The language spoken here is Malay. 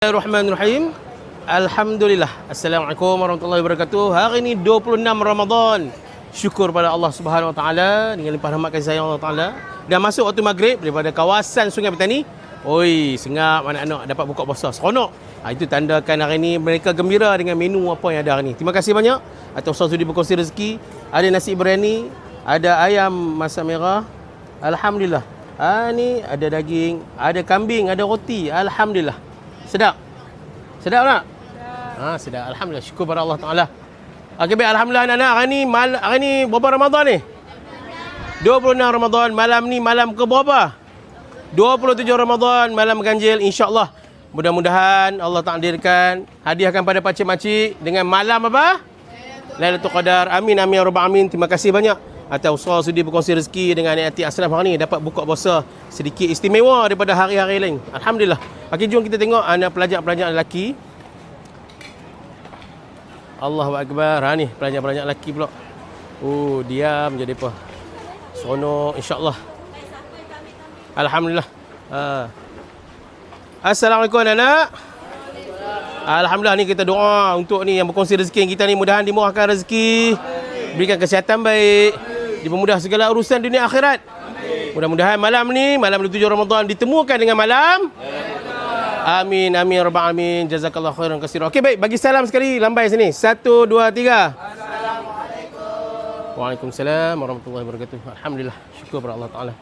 Bismillahirrahmanirrahim. Alhamdulillah. Assalamualaikum warahmatullahi wabarakatuh. Hari ini 26 Ramadan. Syukur pada Allah Subhanahu Wa Taala dengan limpah rahmat kasih sayang Allah Taala. Dah masuk waktu maghrib daripada kawasan Sungai Petani. Oi, sengap anak-anak dapat buka puasa. Seronok. Itu tandakan hari ini mereka gembira dengan menu apa yang ada hari ini. Terima kasih banyak atas Ustaz sudi berkongsi rezeki. Ada nasi biryani, ada ayam masak merah. Alhamdulillah. Ni ada daging, ada kambing, ada roti. Alhamdulillah. Sedap? Sedap tak? Sedap. Alhamdulillah. Syukur pada Allah Ta'ala. Okey, baik. Alhamdulillah anak-anak. Hari ni berapa Ramadan ni? 26 Ramadan. Malam ni malam ke berapa? 27 Ramadan. Malam ganjil. InsyaAllah. Mudah-mudahan Allah takdirkan. Hadiahkan pada pakcik-makcik dengan malam apa? Lailatul Qadar. Amin, amin, ya rabbal alamin. Terima kasih banyak atas Ustaz sudi berkongsi rezeki dengan adik-adik asnaf hari ni dapat buka puasa sedikit istimewa daripada hari-hari lain. Alhamdulillah. Okey, jom kita tengok anak pelajar-pelajar lelaki. Allahu Akbar. Ni pelajar-pelajar lelaki pula. Diam je depa. Seronok insya-Allah. Alhamdulillah. Assalamualaikum anak-anak. Alhamdulillah, ni kita doa untuk ni yang berkongsi rezeki kita ni, mudahan dimurahkan rezeki, berikan kesihatan baik, dipermudah segala urusan dunia akhirat. Mudah-mudahan malam ni, malam 27 Ramadan ditemukan dengan malam. Amin, amin, rabbal alamin. Jazakallah khairan katsira. Okey, baik, bagi salam sekali lambai sini. 1 2 3. Assalamualaikum. Waalaikumsalam warahmatullahi wabarakatuh. Alhamdulillah, syukur pada Allah Taala.